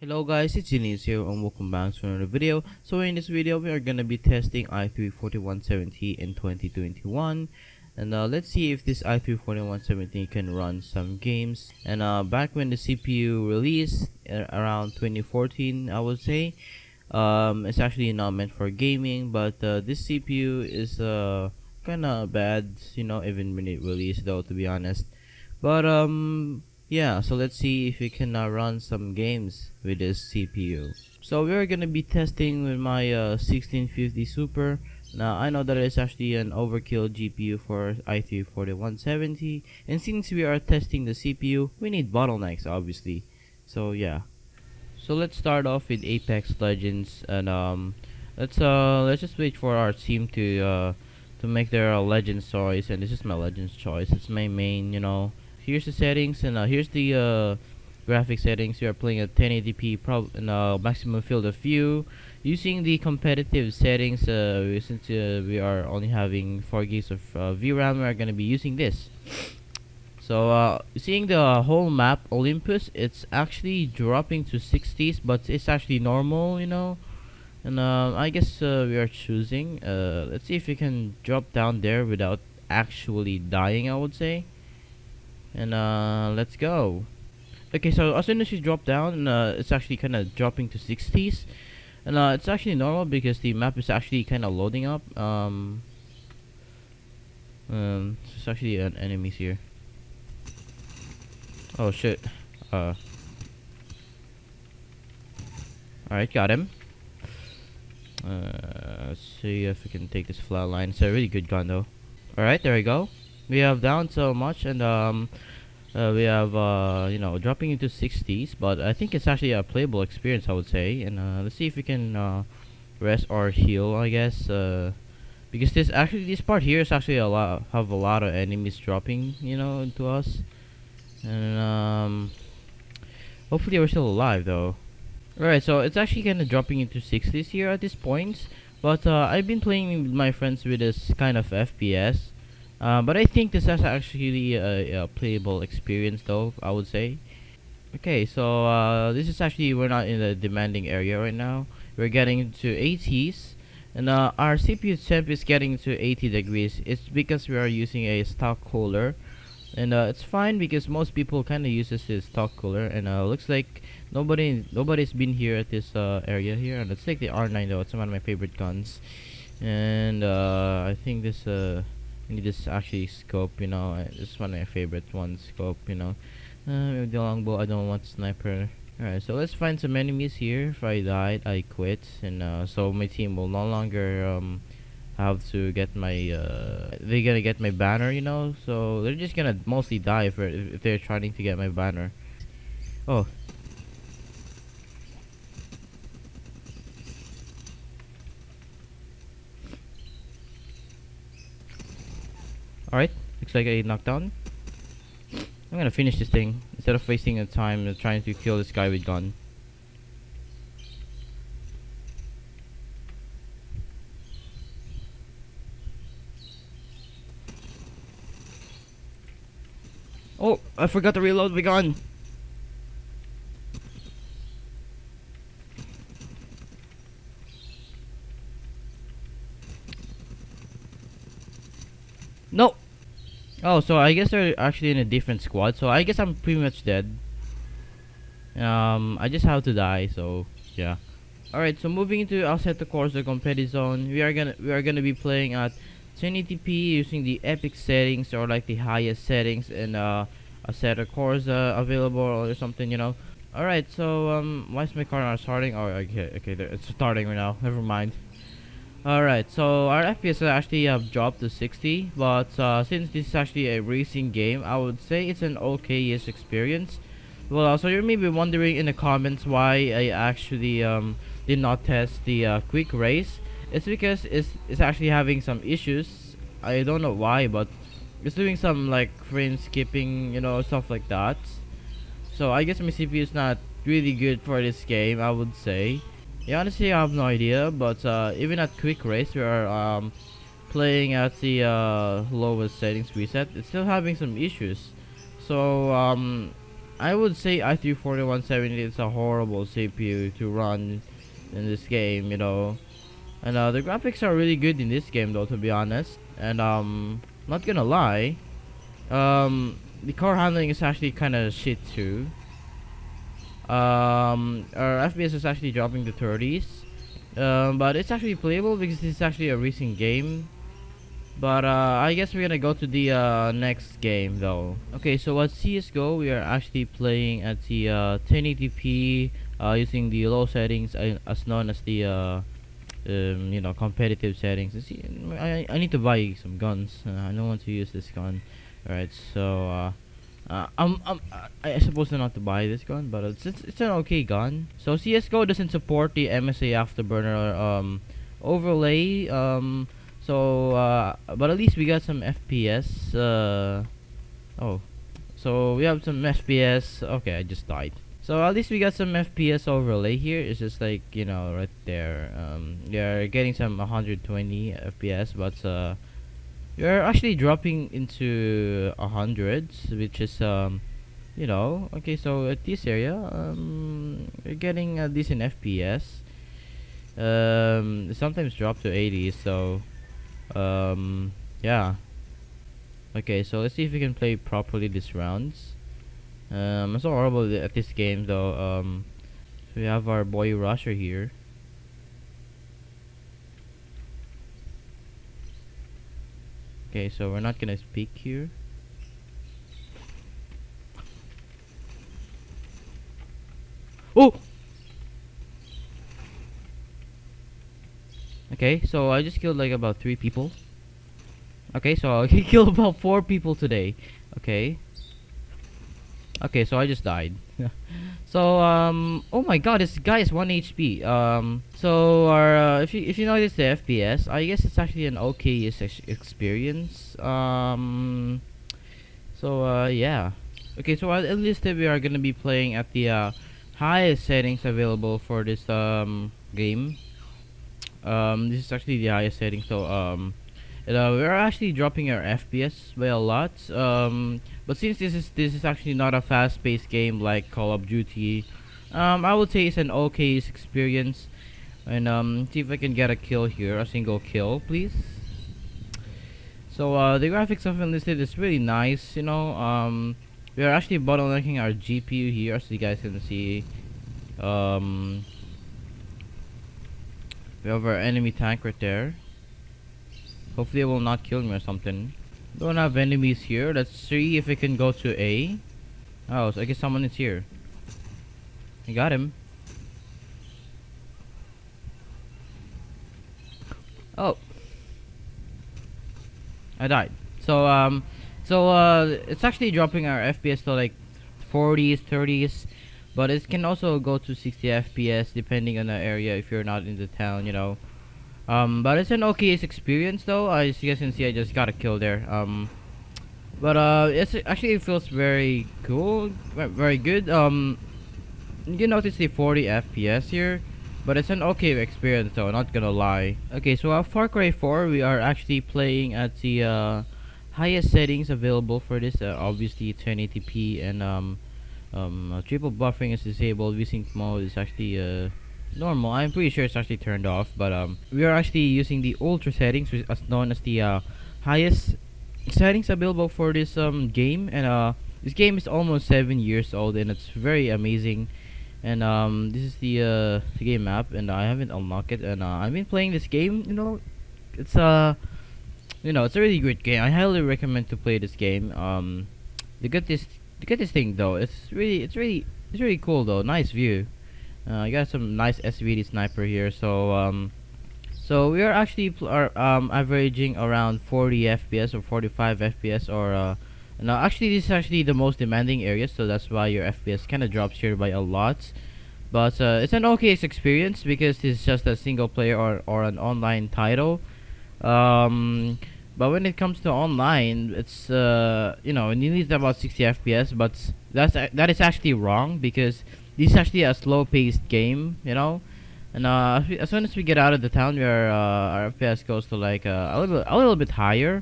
Hello guys, it's Janice here and welcome back to another video. So in this video we are gonna be testing i3-4170 in 2021, and let's see if this i3-4170 can run some games. And back when the CPU released around 2014, I would say, it's actually not meant for gaming, but this CPU is kinda bad, even when it released though, to be honest. But yeah, so let's see if we can run some games with this CPU. So we're gonna be testing with my 1650 Super. Now I know that it's actually an overkill GPU for i3-4170, and since we are testing the CPU, we need bottlenecks obviously. So yeah. So let's start off with Apex Legends, and let's just wait for our team to make their Legends choice, and this is my Legends choice. It's my main. Here's the settings, and here's the graphic settings. We are playing at 1080p maximum field of view. Using the competitive settings, since we are only having 4 gigs of VRAM, we are gonna be using this. So seeing the whole map Olympus, it's actually dropping to 60s, but it's actually normal. And I guess we are choosing. Let's see if we can drop down there without actually dying, I would say. And let's go. Okay, so as soon as you drop down, it's actually kind of dropping to 60s, and it's actually normal because the map is actually kind of loading up. There's actually enemies here. Oh shit. Alright, got him. Let's see if we can take this flatline. It's a really good gun though. Alright, there we go. We have down so much, and we have dropping into 60s, but I think it's actually a playable experience, I would say. And let's see if we can rest or heal, I guess, because this part here is actually a lot of enemies dropping into us. And hopefully we're still alive though. Alright, so it's actually kind of dropping into 60s here at this point, but I've been playing with my friends with this kind of FPS. But I think this is actually a playable experience though, I would say. Okay, so this is actually, we're not in the demanding area right now. We're getting to 80s, and our CPU temp is getting to 80 degrees. It's because we are using a stock cooler, and it's fine because most people kind of uses this stock cooler, and looks like nobody's been here at this area here. And let's take the R9 though. It's one of my favorite guns, and I think this I need this actually scope, this is one of my favorite ones, scope, with the longbow, I don't want sniper. Alright, so let's find some enemies here. If I died, I quit, and so my team will no longer have to get my they're gonna get my banner, so they're just gonna mostly die if they're trying to get my banner. Oh. Alright, looks like a knockdown. I'm gonna finish this thing instead of wasting the time trying to kill this guy with gun. Oh, I forgot to reload my gun. No. Oh, so I guess they're actually in a different squad. So I guess I'm pretty much dead. I just have to die. So yeah. All right. So moving into Assetto Corsa Competizione, we are gonna be playing at 1080p using the epic settings, or like the highest settings in Assetto Corsa available or something. All right. So why is my car not starting? Oh, okay. It's starting right now. Never mind. Alright, so our FPS actually have dropped to 60, but since this is actually a racing game, I would say it's an okay-ish experience. Well, so you may be wondering in the comments why I actually did not test the quick race. It's because it's actually having some issues. I don't know why, but it's doing some like frame skipping, stuff like that. So I guess my CPU is not really good for this game, I would say. Yeah, honestly, I have no idea, but even at quick race, we are playing at the lowest settings preset. It's still having some issues. So I would say i3 4170 is a horrible CPU to run in this game, you know. And the graphics are really good in this game though, to be honest. And not gonna lie, the car handling is actually kind of shit too. Our FPS is actually dropping to 30s. But it's actually playable because it's actually a racing game. But I guess we're gonna go to the next game though. Okay, so at CSGO we are actually playing at the 1080p using the low settings as known as the you know, competitive settings. See, I need to buy some guns. I don't want to use this gun. Alright, so I supposed not to buy this gun, but it's an okay gun. So CS:GO doesn't support the MSA Afterburner overlay. But at least we got some FPS. Oh, so we have some FPS. Okay, I just died. So at least we got some FPS overlay here. It's just like, you know, right there. You're getting some 120 FPS, but you're actually dropping into 100s, which is you know, okay. So at this area, you're getting a decent FPS. Sometimes drop to 80. So yeah. Okay, so let's see if we can play properly this rounds. I'm so horrible at this game though. So we have our boy Rusher here. Okay, so we're not gonna speak here. Oh! Okay, so I just killed like about 3 people. Okay, so I killed about 4 people today. Okay. Okay, so I just died. So oh my god, this guy is 1 HP. So our if you notice the FPS, I guess it's actually an okay experience. Yeah. Okay, so at Enlisted we are gonna be playing at the highest settings available for this game. This is actually the highest setting. So we're actually dropping our FPS by a lot. But since this is actually not a fast-paced game like Call of Duty, I would say it's an okay experience. And see if I can get a kill here, a single kill, please. So the graphics of Enlisted is really nice. You know, we are actually bottlenecking our GPU here, as you guys can see. We have our enemy tank right there. Hopefully it will not kill me or something. Don't have enemies here. Let's see if we can go to A. Oh, so I guess someone is here. I got him. Oh, I died. So it's actually dropping our FPS to like 40s, 30s, but it can also go to 60 FPS depending on the area if you're not in the town, you know. But it's an okay experience though. As you guys can see, I just got a kill there. It's actually, it feels very cool, very good. You can notice the 40 FPS here, but it's an okay experience though, not gonna lie. Okay, so Far Cry 4, we are actually playing at the highest settings available for this. Obviously 1080p, and triple buffering is disabled. VSync mode is actually normal. I'm pretty sure it's actually turned off, but we are actually using the ultra settings, which is known as the highest settings available for this game. And this game is almost 7 years old, and it's very amazing. And this is the game map, and I haven't unlocked it, and I've been playing this game. You know, it's you know, it's a really great game. I highly recommend to play this game. To get this thing though, it's really cool though. Nice view. I got some nice SVD sniper here. So we are actually averaging around 40 FPS or 45 FPS, or no, actually this is actually the most demanding area, so that's why your FPS kind of drops here by a lot. But it's an okay experience because it's just a single player or an online title. But when it comes to online, it's you know, you need about 60 FPS, but that is actually wrong because this is actually a slow-paced game, you know. And as soon as we get out of the town, our FPS goes to like a little bit higher,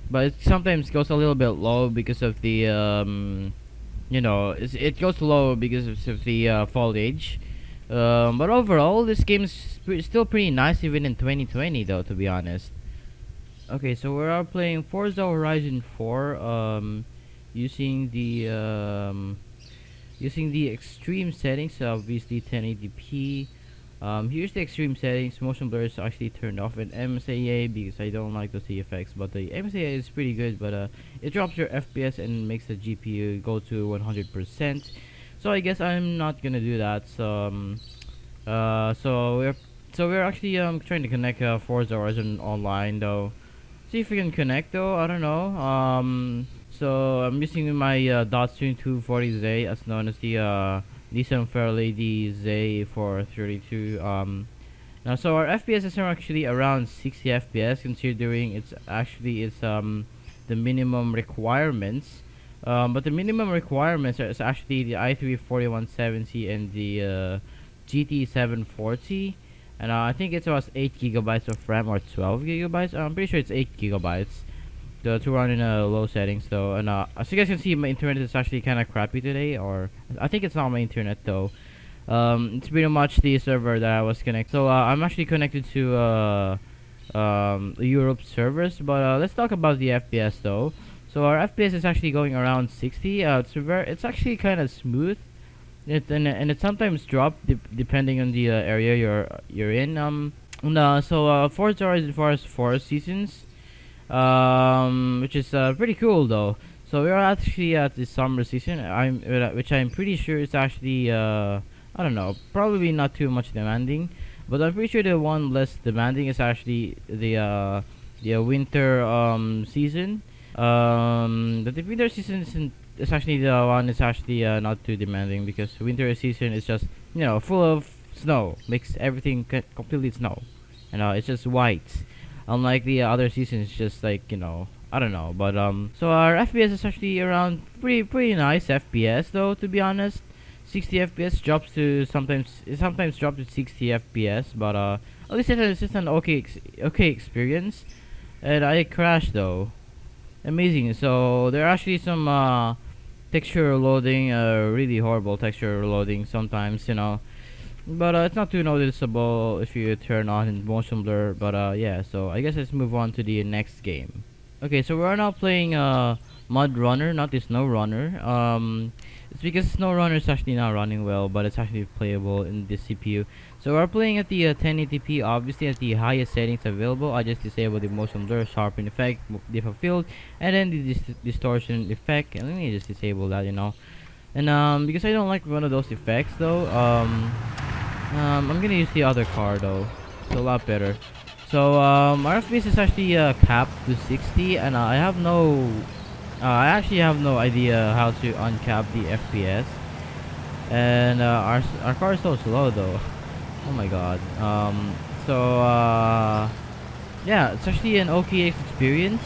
but it sometimes goes a little bit low because of the you know, it goes low because of the foliage. But overall, this game's still pretty nice even in 2020, though, to be honest. Okay, so we're playing Forza Horizon 4, using the extreme settings, obviously 1080p. Here's the extreme settings. Motion blur is actually turned off in MSAA because I don't like those effects, but the MSAA is pretty good, but it drops your FPS and makes the GPU go to 100%. So I guess I'm not gonna do that. So we're actually trying to connect Forza Horizon online though. See if we can connect though. I don't know. So I'm using my Datsun 240Z, as known as the Nissan Fairlady Z432. Now, so our FPSs are actually around 60 FPS, considering it's the minimum requirements. But the minimum requirements is actually the i3 4170 and the GT 740. And I think it's about 8 gigabytes of RAM or 12 gigabytes. I'm pretty sure it's 8 gigabytes to run in low settings though. And as you guys can see, my internet is actually kind of crappy today, or I think it's not my internet though. It's pretty much the server that I was connected. So I'm actually connected to Europe servers. But let's talk about the FPS though. So our FPS is actually going around 60. It's actually kind of smooth. And it sometimes drop depending on the area you're in. So Forza Horizon 4 has 4 seasons, which is pretty cool though. So we're actually at the summer season. Which I'm pretty sure is actually I don't know, probably not too much demanding, but I'm pretty sure the one less demanding is actually the winter season. The winter season isn't. It's actually the one is actually not too demanding, because winter season is just, you know, full of snow, makes everything completely snow, and it's just white. Unlike the other seasons, just like, you know, I don't know. But so our FPS is actually around pretty nice FPS though, to be honest. 60 FPS drops to sometimes drop to 60 FPS, but at least it's just an okay experience. And I crashed though. Amazing. So there are actually some texture loading, really horrible texture loading sometimes, you know. But it's not too noticeable if you turn on in motion blur. But yeah, so I guess let's move on to the next game. Okay, so we're now playing Mudrunner, not the Snow Runner. It's because Snow Runner is actually not running well, but it's actually playable in this CPU. So we're playing at the 1080p, obviously at the highest settings available. I just disabled the motion blur, sharpen effect, depth of field, and then the distortion effect. And let me just disable that, you know. And because I don't like one of those effects though, I'm gonna use the other car though. It's a lot better. So our FPS is actually capped to 60, and I actually have no idea how to uncap the FPS. And our car is so slow though. Oh my god. Yeah, it's actually an OKX experience.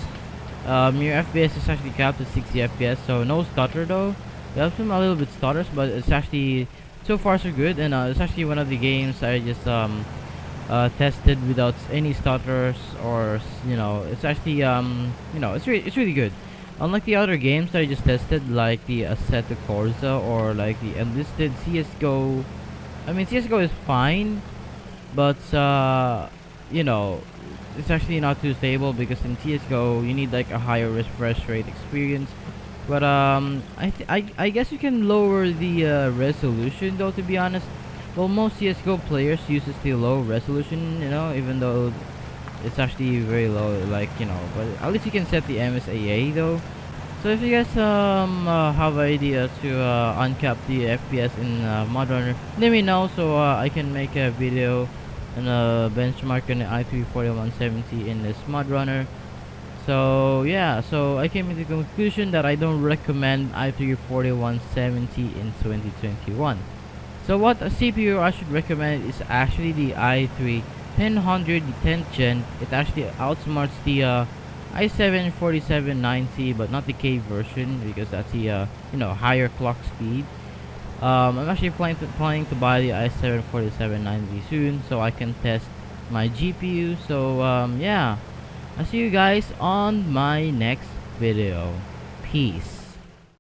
Your FPS is actually capped at 60 FPS, so no stutter though. There have some a little bit stutters, but it's actually so far so good. And it's actually one of the games I just tested without any stutters, or you know, it's actually you know, it's really good. Unlike the other games that I just tested, like the Assetto Corsa or like the Enlisted CS:GO. I mean, CS:GO is fine, but you know, it's actually not too stable, because in CS:GO you need like a higher refresh rate experience. But I guess you can lower the resolution though, to be honest. Well, most CS:GO players uses the low resolution, you know, even though it's actually very low, like, you know. But at least you can set the MSAA though. So if you guys have idea to uncap the FPS in Mudrunner, let me know, so I can make a video and benchmark an i3 4170 in this Mudrunner. So yeah, so I came to the conclusion that I don't recommend i3 4170 in 2021. So what a CPU I should recommend is actually the i3 1000, the 10th gen. It actually outsmarts the i7 4790, but not the K version, because that's the you know, higher clock speed. I'm actually planning to buy the i7 4790 soon, so I can test my GPU. So yeah, I'll see you guys on my next video. Peace.